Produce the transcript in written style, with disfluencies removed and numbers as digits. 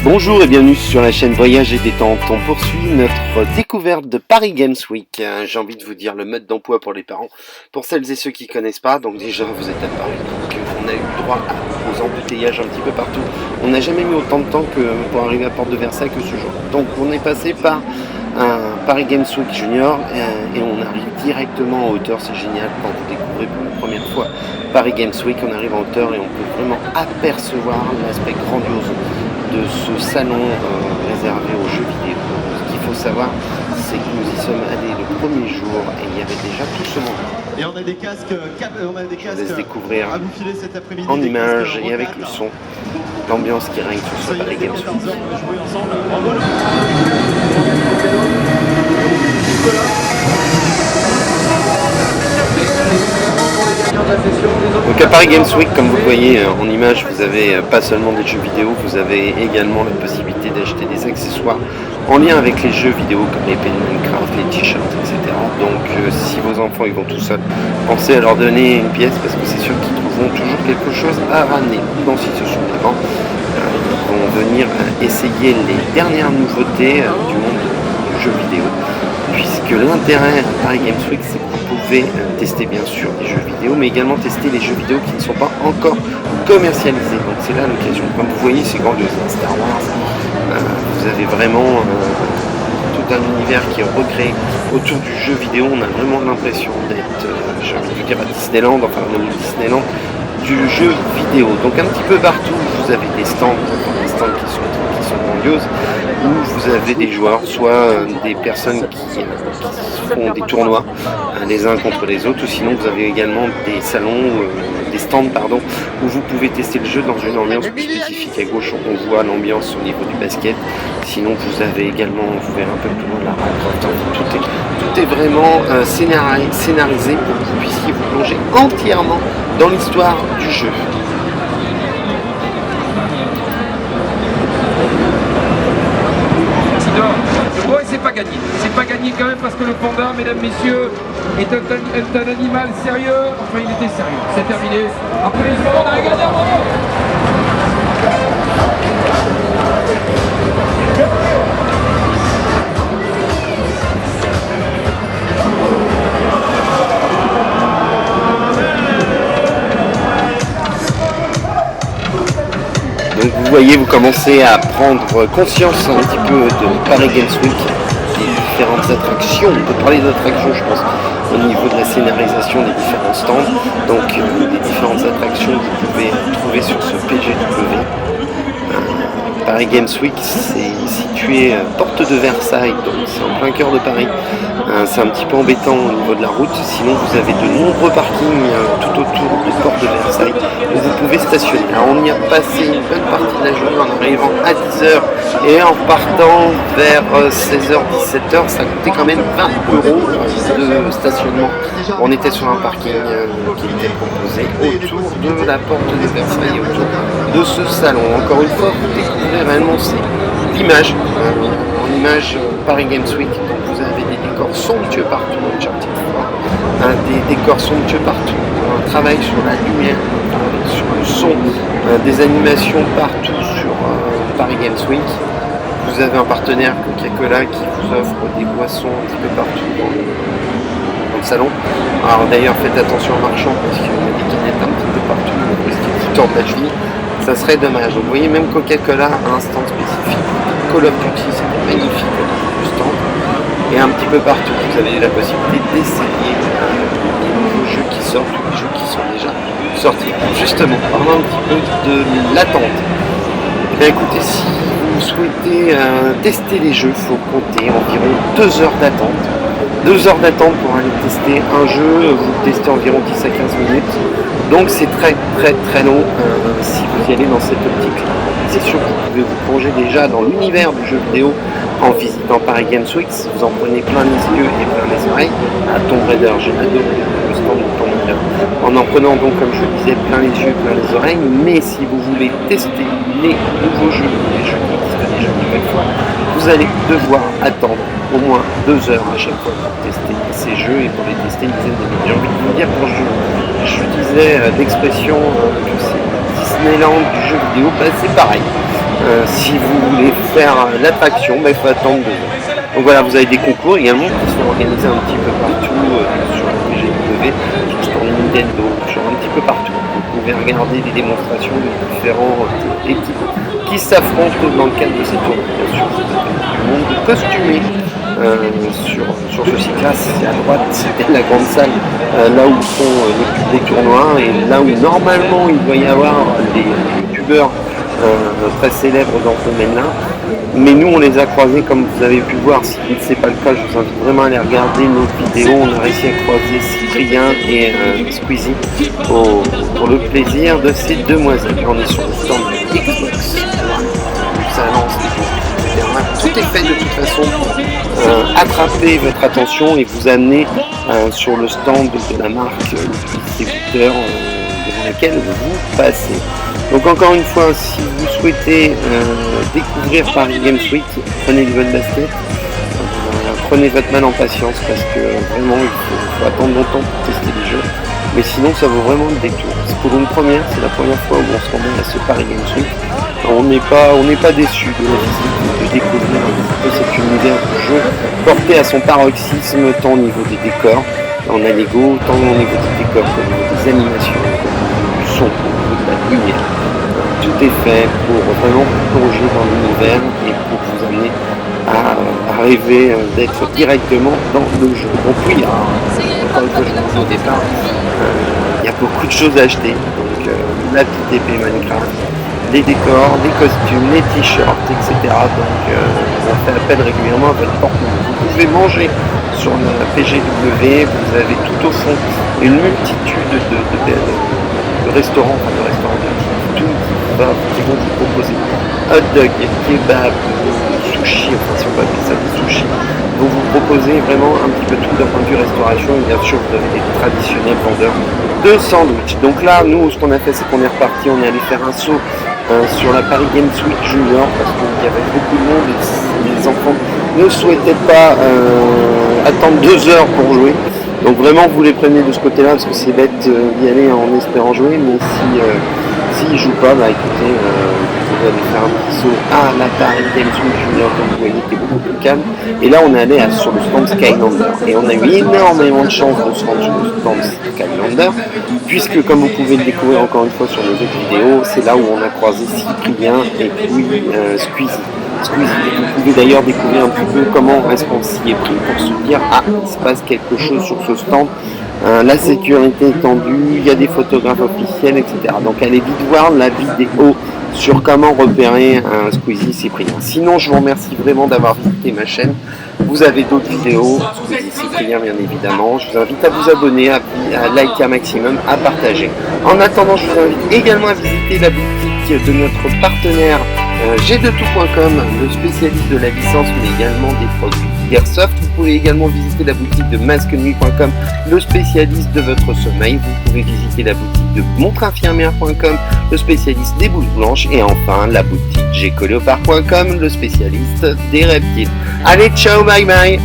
Bonjour et bienvenue sur la chaîne Voyage et Détente. On poursuit notre découverte de Paris Games Week. J'ai envie de vous dire le mode d'emploi pour les parents. Pour celles et ceux qui ne connaissent pas, donc déjà vous êtes à Paris. Donc on a eu droit aux embouteillages un petit peu partout. On n'a jamais mis autant de temps que pour arriver à Porte de Versailles que ce jour. Donc on est passé par un Paris Games Week Junior et on arrive directement en hauteur. C'est génial quand vous découvrez pour la première fois Paris Games Week. On arrive en hauteur et on peut vraiment apercevoir l'aspect grandiose de ce salon réservé aux jeux vidéo. Ce qu'il faut savoir, c'est que nous y sommes allés le premier jour et il y avait déjà tout ce monde. Et on a des casques, Je laisse découvrir à vous filer cet après-midi en images et avec le son l'ambiance qui règne sur ce Paris Games Week. On va jouer ensemble. Donc à Paris Games Week, comme vous le voyez en image, vous avez pas seulement des jeux vidéo, vous avez également la possibilité d'acheter des accessoires en lien avec les jeux vidéo comme les pen Minecraft, les t-shirts, etc. Donc si vos enfants ils vont tout seuls, pensez à leur donner une pièce parce que c'est sûr qu'ils trouveront toujours quelque chose à ramener. Donc s'ils se sont avant, ils vont venir essayer les dernières nouveautés du monde du jeu vidéo. Puisque l'intérêt à Paris Games Week, c'est que vous pouvez tester bien sûr des jeux vidéo, mais également tester les jeux vidéo qui ne sont pas encore commercialisés. Donc c'est là l'occasion. Comme vous voyez, c'est grandiose. Star Wars, vous avez vraiment tout un univers qui est recréé autour du jeu vidéo. On a vraiment l'impression d'être, j'ai envie de vous dire, à Disneyland, enfin le Disneyland du jeu vidéo. Donc un petit peu partout, vous avez des stands qui sont grandioses, où vous avez des joueurs, soit des personnes qui font des tournois les uns contre les autres, ou sinon vous avez également des salons, des stands pardon, où vous pouvez tester le jeu dans une ambiance plus spécifique. À gauche on voit l'ambiance au niveau du basket, sinon vous avez également, vous verrez un peu plus loin la rencontre. Tout est vraiment scénarisé pour que vous puissiez vous plonger entièrement dans l'histoire du jeu. Ouais, c'est pas gagné. C'est pas gagné quand même parce que le panda, mesdames, messieurs, est un animal sérieux. Enfin, il était sérieux. C'est terminé. Après les secondes, on a gagné, bravo. Donc vous voyez, vous commencez à prendre conscience un petit peu de Paris Games Week, des différentes attractions. On peut parler d'attractions, je pense, au niveau de la scénarisation des différents stands. Donc des différentes attractions que vous pouvez trouver sur ce PGW. Paris Games Week, c'est situé porte de Versailles, donc c'est en plein cœur de Paris. C'est un petit peu embêtant au niveau de la route, sinon vous avez de nombreux parkings tout autour de porte de Versailles où vous pouvez stationner. Alors on y a passé une bonne partie de la journée en arrivant à 10h et en partant vers 16h-17h, ça coûtait quand même 20 € de stationnement. On était sur un parking qui était proposé autour de la porte de Versailles, autour de ce salon. Encore une fois, vous découvrez réellement l'image, en image Paris Games Week. Donc vous avez des décors somptueux partout, des décors somptueux partout, un travail sur la lumière, sur le son, des animations partout sur Paris Games Week. Vous avez un partenaire Coca-Cola qui vous offre des boissons un petit peu partout dans le salon. Alors d'ailleurs faites attention en marchant parce qu'il y a des canettes un petit peu partout, parce qu'il y a du temps de la vie. Ça serait dommage. Donc vous voyez, même Coca-Cola a un stand spécifique. Call of Duty, c'est magnifique le stand. Et un petit peu partout, vous avez la possibilité d'essayer les nouveaux jeux qui sortent, ou les jeux qui sont déjà sortis. Justement, parlons un petit peu de l'attente. Eh bien écoutez, si vous souhaitez tester les jeux, il faut compter environ 2 heures d'attente. 2 heures d'attente pour aller tester un jeu, vous testez environ 10 à 15 minutes. Donc c'est très long si vous y allez dans cette optique-là. C'est sûr que vous pouvez vous plonger déjà dans l'univers du jeu vidéo en visitant Paris Games Week. Vous en prenez plein les yeux et plein les oreilles. À Tomb Raider, j'ai adoré le stand de Tomb Raider. En prenant donc, comme je disais, plein les yeux, plein les oreilles. Mais si vous voulez tester les nouveaux jeux, les jeux qui existent déjà une nouvelle fois, vous allez devoir attendre au moins 2 heures à chaque fois pour tester ces jeux et pour les tester une dizaine de minutes. J'ai envie de vous dire, quand je disais l'expression que c'est Disneyland du jeu vidéo, bah c'est pareil. Si vous voulez faire l'attraction, il faut attendre 2 heures. Donc voilà, vous avez des concours également qui sont organisés un petit peu partout sur le PGW, sur le stand Nintendo, sur un petit peu partout. Vous pouvez regarder des démonstrations de différentes équipes qui s'affrontent dans le cadre de ces tournois. Bien sûr, du monde costumé sur ce site-là, c'est à droite, c'était la grande salle, là où sont les tournois, et là où normalement il doit y avoir des youtubeurs très célèbres dans ce domaine-là. Mais nous on les a croisés, comme vous avez pu voir. Si ce n'est pas le cas, je vous invite vraiment à aller regarder nos vidéos. On a réussi à croiser Cyprien et Squeezie pour le plaisir de ces demoiselles. On est sur le stand de Xbox. Ça lance des jeux. Tout est fait de toute façon pour attraper votre attention et vous amener sur le stand de la marque distributeur devant laquelle vous passez. Donc encore une fois, si vous souhaitez découvrir Paris Games Week, prenez les bonnes baskets, prenez votre mal en patience parce que vraiment il faut attendre longtemps pour tester les jeux. Mais sinon ça vaut vraiment le détour. C'est pour une première, c'est la première fois où on se rendait à ce Paris Games Week. On n'est pas déçu de la visite, de découvrir un petit peu cet univers du jeu porté à son paroxysme, tant au niveau des décors, en Lego, tant au niveau des décors qu'au niveau des animations, du son, de la lumière. Tout est fait pour vraiment vous plonger dans l'univers et pour vous amener à rêver d'être directement dans le jeu. Donc oui, encore une fois, je vous dis au départ, il y a beaucoup de choses à acheter. Donc la petite épée Minecraft, les décors, les costumes, les t-shirts, etc. Donc on fait appel régulièrement à votre porte-monnaie. Vous pouvez manger sur la PGW, vous avez tout au fond une multitude de restaurants, de tout qui vont vous proposer hot dog, kebab, sushi, enfin si on peut appeler ça des sushis, vont vous proposer vraiment un petit peu tout d'un point de vue restauration. Et bien sûr vous avez des traditionnels vendeurs de sandwich. Donc là nous ce qu'on a fait, c'est qu'on est reparti, on est allé faire un saut sur la Paris Games Week Junior parce qu'il y avait beaucoup de monde et les enfants ne souhaitaient pas attendre 2 heures pour jouer. Donc vraiment vous les prenez de ce côté-là parce que c'est bête d'y aller en espérant jouer, mais s'ils ne jouent pas, écoutez, vous pouvez aller faire un petit saut à la Paris Games Week Junior, comme vous voyez, qui est beaucoup plus calme. Et là on est allé sur le stand Skylander et on a eu énormément de chance de se rendre sur le stand Skylander, puisque comme vous pouvez le découvrir encore une fois sur nos autres vidéos, c'est là où on a croisé Cyprien et puis Squeezie. Vous pouvez d'ailleurs découvrir un petit peu comment est-ce qu'on s'y est pris pour se dire il se passe quelque chose sur ce stand, la sécurité est tendue, il y a des photographes officiels, etc. Donc allez vite voir la vidéo sur comment repérer un Squeezie Cyprien. Sinon je vous remercie vraiment d'avoir visité ma chaîne. Vous avez d'autres vidéos, Squeezie Cyprien bien évidemment. Je vous invite à vous abonner, à liker un maximum, à partager. En attendant, je vous invite également à visiter la boutique de notre partenaire G2tout.com, le spécialiste de la licence mais également des produits Airsoft. Vous pouvez également visiter la boutique de masquenuit.com, le spécialiste de votre sommeil. Vous pouvez visiter la boutique de montreinfirmière.com, le spécialiste des boules blanches. Et enfin la boutique gcoléopard.com, le spécialiste des reptiles. Allez, ciao, bye bye.